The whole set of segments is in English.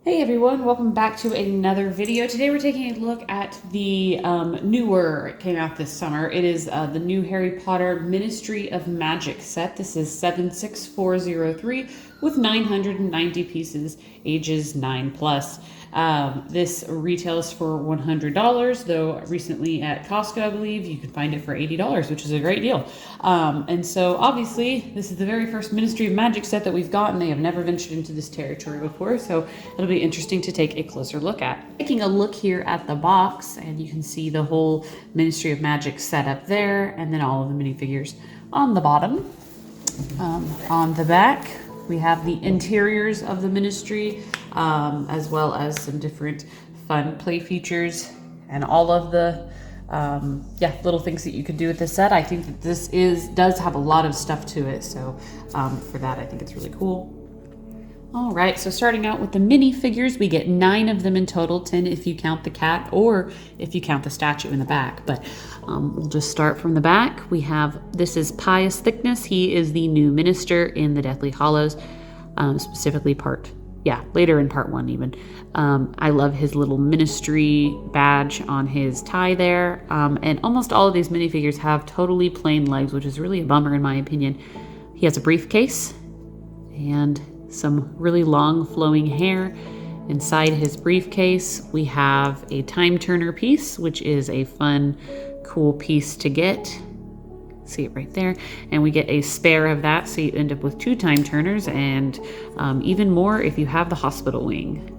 Hey everyone, welcome back to another video. Today we're taking a look at the newer, it came out this summer. It is the new Harry Potter Ministry of Magic set. This is 76403 with 990 pieces, ages 9+. This retails for $100, though recently at Costco, I believe, you can find it for $80, which is a great deal. And so obviously this is the very first Ministry of Magic set that we've gotten. They have never ventured into this territory before, so it'll be interesting to take a closer look at. Taking a look here at the box, and you can see the whole Ministry of Magic set up there, and then all of the minifigures on the bottom. On the back, we have the interiors of the ministry, as well as some different fun play features and all of the little things that you could do with this set. I think that this does have a lot of stuff to it, so for that I think it's really cool. All right, so starting out with the minifigures, we get 9 of them in total, 10 if you count the cat or if you count the statue in the back. But we'll just start from the back. We have, this is Pious Thickness. He is the new minister in the Deathly Hallows, specifically later in part 1 even. I love his little ministry badge on his tie there. And almost all of these minifigures have totally plain legs, which is really a bummer in my opinion. He has a briefcase and some really long flowing hair. Inside his briefcase, we have a time turner piece, which is a fun, cool piece to get. See it right there. And we get a spare of that, so you end up with 2 time turners and even more if you have the hospital wing.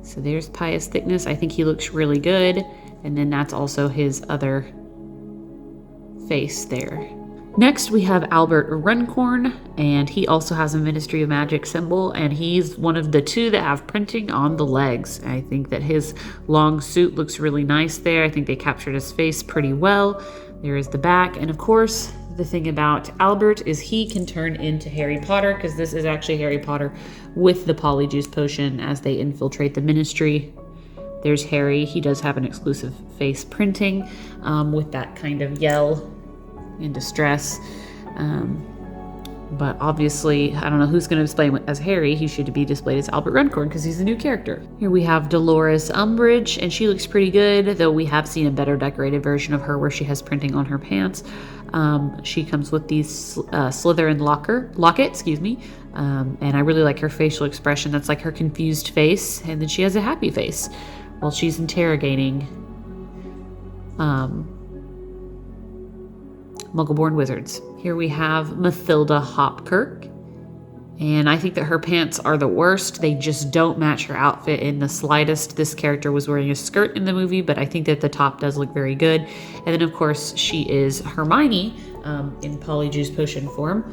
So there's Pious Thickness. I think he looks really good. And then that's also his other face there. Next, we have Albert Runcorn, and he also has a Ministry of Magic symbol, and he's one of the 2 that have printing on the legs. I think that his long suit looks really nice there. I think they captured his face pretty well. There is the back, and of course, the thing about Albert is he can turn into Harry Potter, because this is actually Harry Potter with the Polyjuice potion as they infiltrate the ministry. There's Harry. He does have an exclusive face printing with that kind of yell in distress, but obviously I don't know who's going to display him as Harry. He should be displayed as Albert Runcorn because he's a new character. Here we have Dolores Umbridge, and she looks pretty good, though we have seen a better decorated version of her where she has printing on her pants. She comes with these Slytherin locket, and I really like her facial expression. That's like her confused face, and then she has a happy face while she's interrogating Muggle-born wizards. Here we have Mathilda Hopkirk, and I think that her pants are the worst. They just don't match her outfit in the slightest. This character was wearing a skirt in the movie, but I think that the top does look very good. And then of course she is Hermione in Polyjuice potion form,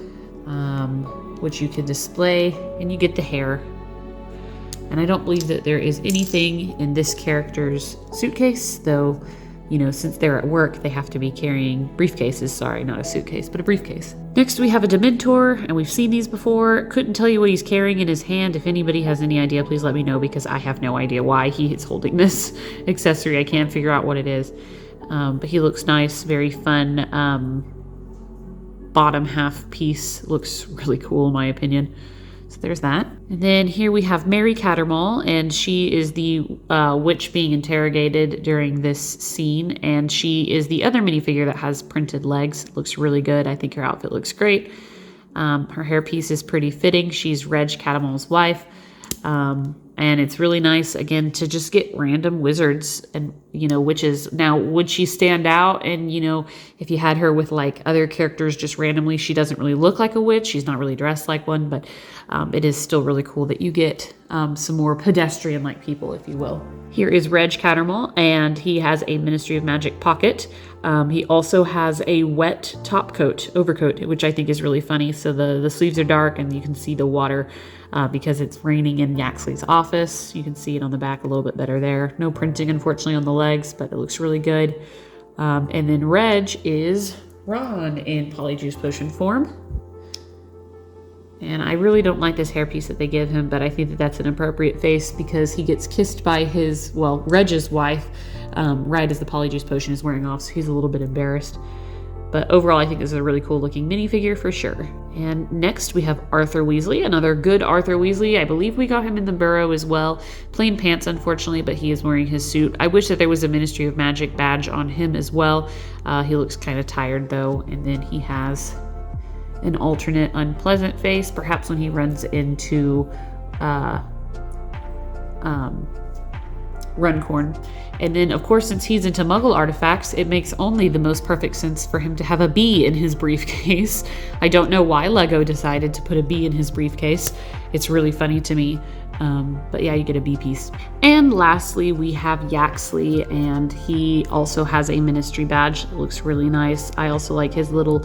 which you can display, and you get the hair. And I don't believe that there is anything in this character's suitcase, though, you know, since they're at work, they have to be carrying briefcases. Sorry, not a suitcase, but a briefcase. Next, we have a Dementor, and we've seen these before. Couldn't tell you what he's carrying in his hand. If anybody has any idea, please let me know, because I have no idea why he is holding this accessory. I can't figure out what it is. But he looks nice, very fun. Bottom half piece looks really cool in my opinion. So there's that. And then here we have Mary Cattermole, and she is the witch being interrogated during this scene, and she is the other minifigure that has printed legs. Looks really good. I think her outfit looks great. Her hairpiece is pretty fitting. She's Reg Cattermole's wife. And it's really nice, again, to just get random wizards and, you know, witches. Now, would she stand out? And, you know, if you had her with, like, other characters just randomly, she doesn't really look like a witch. She's not really dressed like one, but it is still really cool that you get some more pedestrian-like people, if you will. Here is Reg Cattermole, and he has a Ministry of Magic pocket. He also has a wet overcoat, which I think is really funny. So the sleeves are dark, and you can see the water because it's raining in Yaxley's office. You can see it on the back a little bit better there. No printing, unfortunately, on the legs, but it looks really good. And then Reg is Ron in Polyjuice potion form. And I really don't like this hairpiece that they give him, but I think that that's an appropriate face because he gets kissed by Reg's wife right as the Polyjuice potion is wearing off, so he's a little bit embarrassed. But overall, I think this is a really cool looking minifigure for sure. And next we have Arthur Weasley, another good Arthur Weasley. I believe we got him in the Burrow as well. Plain pants, unfortunately, but he is wearing his suit. I wish that there was a Ministry of Magic badge on him as well. He looks kind of tired though. And then he has an alternate unpleasant face, perhaps when he runs into Runcorn. And then, of course, since he's into Muggle artifacts, it makes only the most perfect sense for him to have a bee in his briefcase. I don't know why Lego decided to put a bee in his briefcase. It's really funny to me. But yeah, you get a bee piece. And lastly, we have Yaxley, and he also has a Ministry badge. It looks really nice. I also like his little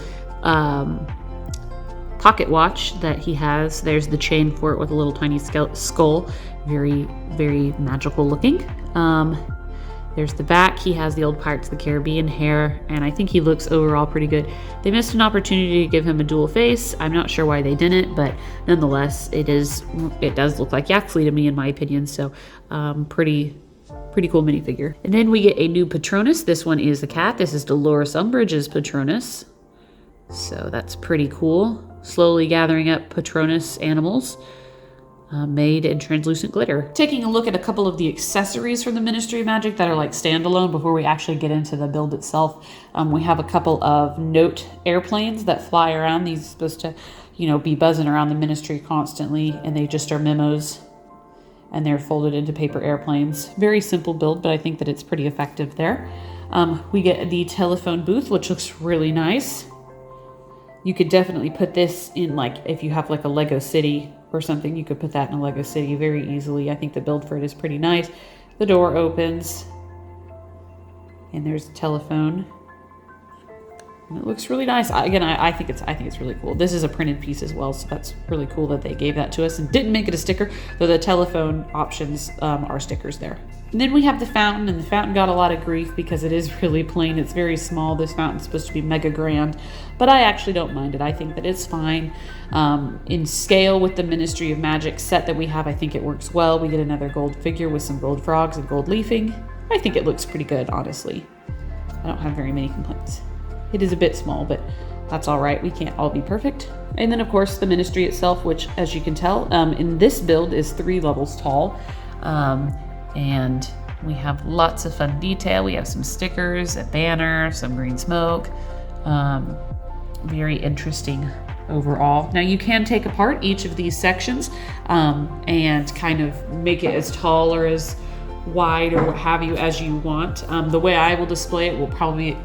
pocket watch that he has. There's the chain for it with a little tiny skull. Very, very magical looking. There's the back. He has the old Pirates of the Caribbean hair, and I think he looks overall pretty good. They missed an opportunity to give him a dual face. I'm not sure why they didn't, but nonetheless, it does look like Yaxley to me, in my opinion. So pretty cool minifigure. And then we get a new Patronus. This one is the cat. This is Dolores Umbridge's Patronus. So that's pretty cool. Slowly gathering up Patronus animals. Made in translucent glitter. Taking a look at a couple of the accessories from the Ministry of Magic that are like standalone before we actually get into the build itself. We have a couple of note airplanes that fly around. These are supposed to, be buzzing around the Ministry constantly, and they just are memos, and they're folded into paper airplanes. Very simple build, but I think that it's pretty effective there. We get the telephone booth, which looks really nice. You could definitely put this in, like, if you have like a Lego city or something, you could put that in a Lego city very easily. I think the build for it is pretty nice. The door opens, and there's a telephone. And it looks really nice. Again, I think it's really cool. This is a printed piece as well, so that's really cool that they gave that to us and didn't make it a sticker, though the telephone options are stickers there. And then we have the fountain, and the fountain got a lot of grief because it is really plain. It's very small. This fountain's supposed to be mega grand, but I actually don't mind it. I think that it's fine. In scale with the Ministry of Magic set that we have, I think it works well. We get another gold figure with some gold frogs and gold leafing. I think it looks pretty good, honestly. I don't have very many complaints. It is a bit small, but that's all right. We can't all be perfect. And then, of course, the Ministry itself, which, as you can tell, in this build is 3 levels tall. And we have lots of fun detail. We have some stickers, a banner, some green smoke. Very interesting overall. Now you can take apart each of these sections and kind of make it as tall or as wide or what have you as you want. The way I will display it will probably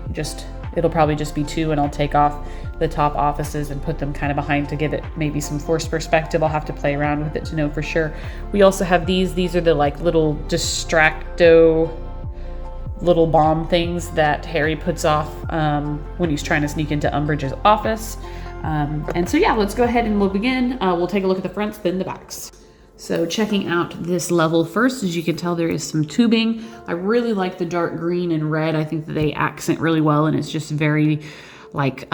it'll probably just be 2, and I'll take off the top offices and put them kind of behind to give it maybe some forced perspective. I'll have to play around with it to know for sure. We also have these are the like little distracto little bomb things that Harry puts off when he's trying to sneak into Umbridge's office. And so yeah, let's go ahead and we'll begin. We'll take a look at the fronts, then the backs. So checking out this level first, as you can tell, there is some tubing. I really like the dark green and red. I think that they accent really well, and it's just very like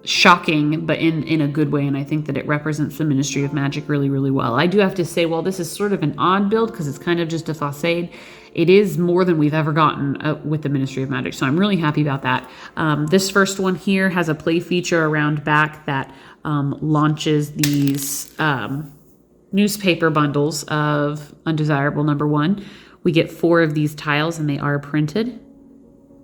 shocking, but in a good way. And I think that it represents the Ministry of Magic really, really well. I do have to say, while this is sort of an odd build because it's kind of just a facade, it is more than we've ever gotten with the Ministry of Magic. So I'm really happy about that. This first one here has a play feature around back that launches these newspaper bundles of Undesirable Number 1. We get 4 of these tiles, and they are printed.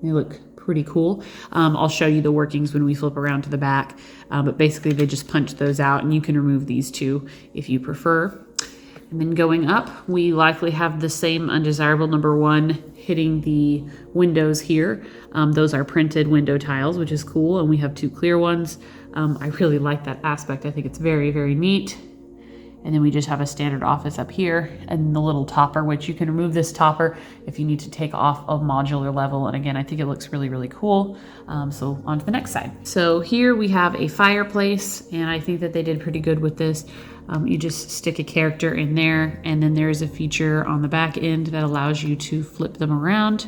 They look pretty cool. I'll show you the workings when we flip around to the back, but basically they just punch those out, and you can remove these too if you prefer. And then going up, we likely have the same Undesirable Number 1 hitting the windows here. Those are printed window tiles, which is cool, and we have 2 clear ones. I really like that aspect. I think it's very, very neat. And then we just have a standard office up here and the little topper, which you can remove this topper if you need to take off a modular level. And again, I think it looks really, really cool. So on to the next side. So here we have a fireplace, and I think that they did pretty good with this. You just stick a character in there, and then there's a feature on the back end that allows you to flip them around.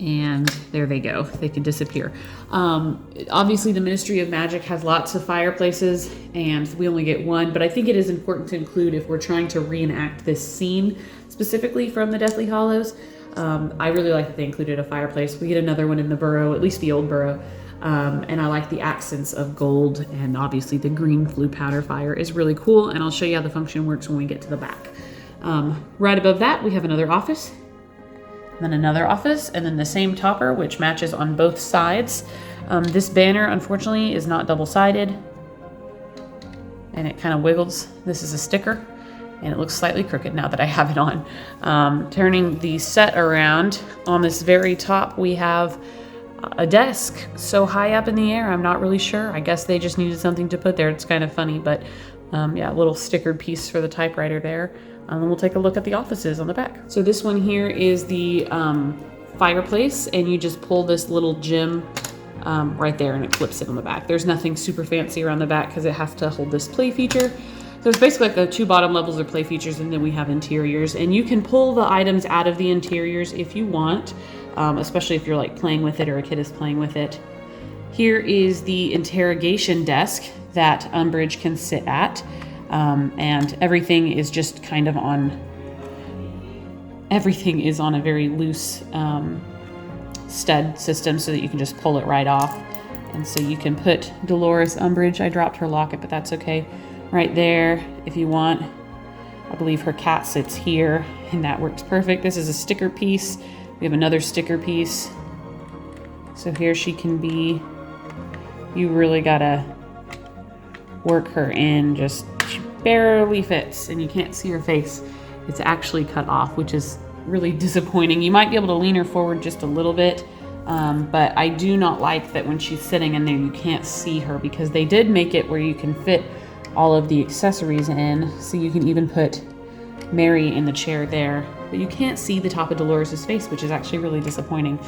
And there they go. They can disappear. Obviously, the Ministry of Magic has lots of fireplaces, and we only get 1. But I think it is important to include if we're trying to reenact this scene, specifically from the Deathly Hallows. I really like that they included a fireplace. We get another one in the burrow, at least the old burrow. And I like the accents of gold, and obviously the green flue powder fire is really cool, and I'll show you how the function works when we get to the back. Right above that, we have another office, then another office, and then the same topper, which matches on both sides. This banner, unfortunately, is not double-sided, and it kind of wiggles. This is a sticker, and it looks slightly crooked now that I have it on. Turning the set around, on this very top, we have a desk so high up in the air, I'm not really sure. I guess they just needed something to put there. It's kind of funny, but yeah, a little stickered piece for the typewriter there. And we'll take a look at the offices on the back. So this one here is the fireplace, and you just pull this little gem right there and it clips it on the back. There's nothing super fancy around the back because it has to hold this play feature. So it's basically like the two bottom levels are play features, and then we have interiors, and you can pull the items out of the interiors if you want. Especially if you're like playing with it or a kid is playing with it. Here is the interrogation desk that Umbridge can sit at, and everything is just kind of on, everything is on a very loose stud system so that you can just pull it right off. And so you can put Dolores Umbridge, I dropped her locket, but that's okay, right there if you want. I believe her cat sits here, and that works perfect. This is a sticker piece. We have another sticker piece. So here she can be. You really gotta work her in, just she barely fits, and you can't see her face. It's actually cut off, which is really disappointing. You might be able to lean her forward just a little bit, but I do not like that when she's sitting in there you can't see her, because they did make it where you can fit all of the accessories in, so you can even put Mary in the chair there, but you can't see the top of Dolores' face, which is actually really disappointing.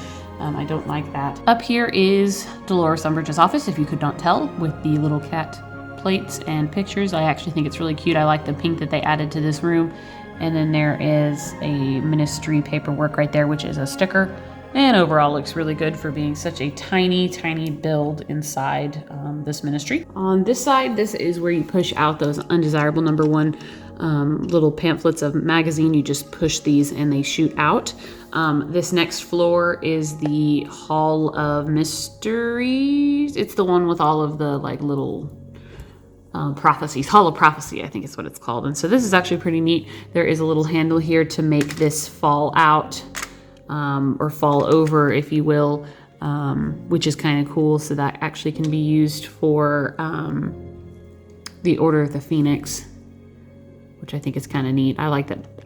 I don't like that. Up here is Dolores Umbridge's office, if you could not tell, with the little cat plates and pictures. I actually think it's really cute. I like the pink that they added to this room. And then there is a ministry paperwork right there, which is a sticker. And overall looks really good for being such a tiny, tiny build inside this ministry. On this side, this is where you push out those undesirable #1 little pamphlets of magazine. You just push these and they shoot out. This next floor is the Hall of Mysteries. It's the one with all of the like little prophecies. Hall of Prophecy, I think is what it's called. And so this is actually pretty neat. There is a little handle here to make this fall out. Or fall over, if you will, which is kind of cool. So that actually can be used for the Order of the Phoenix, which I think is kind of neat. I like that.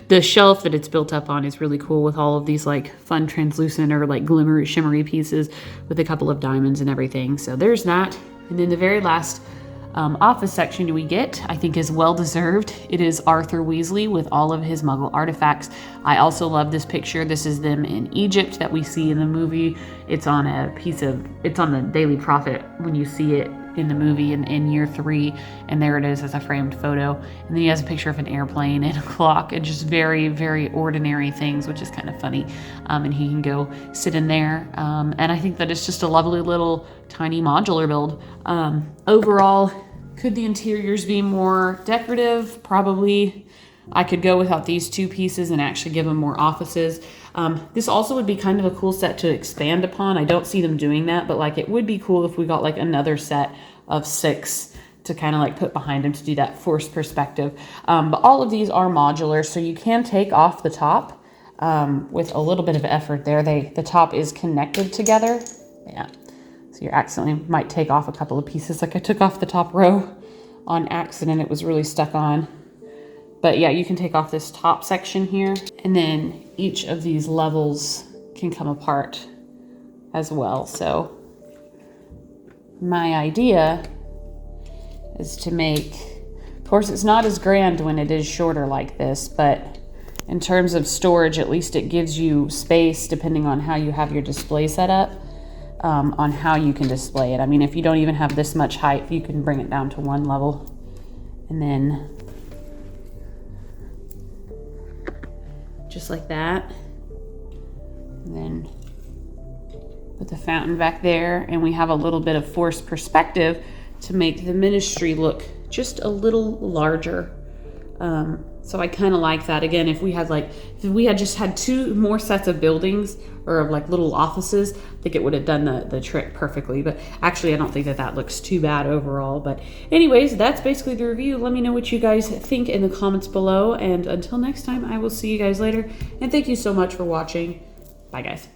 The shelf that it's built up on is really cool with all of these like fun translucent or like glimmery, shimmery pieces with a couple of diamonds and everything. So there's that. And then the very last office section we get, I think, is well deserved. It is Arthur Weasley with all of his Muggle artifacts. I also love this picture. This is them in Egypt that we see in the movie. It's on it's on the Daily Prophet when you see it in the movie in year 3, and there it is as a framed photo. And then he has a picture of an airplane and a clock and just very, very ordinary things, which is kind of funny. And he can go sit in there. And I think that it's just a lovely little tiny modular build. Overall, could the interiors be more decorative? Probably. I could go without these two pieces and actually give them more offices. This also would be kind of a cool set to expand upon. I don't see them doing that, but like it would be cool if we got like another set of 6 to kind of like put behind them to do that forced perspective. But all of these are modular, so you can take off the top with a little bit of effort there. The top is connected together. Yeah. So you accidentally might take off a couple of pieces. Like I took off the top row on accident. It was really stuck on. But yeah, you can take off this top section here, and then each of these levels can come apart as well. So my idea is to make, of course it's not as grand when it is shorter like this, but in terms of storage, at least it gives you space depending on how you have your display set up, on how you can display it. I mean, if you don't even have this much height, you can bring it down to 1 level, and then just like that. And then put the fountain back there, and we have a little bit of forced perspective to make the ministry look just a little larger. So I kind of like that. Again, if we had just had 2 more sets of buildings or like little offices, I think it would have done the trick perfectly. But actually, I don't think that looks too bad overall. But anyways, that's basically the review. Let me know what you guys think in the comments below. And until next time, I will see you guys later. And thank you so much for watching. Bye, guys.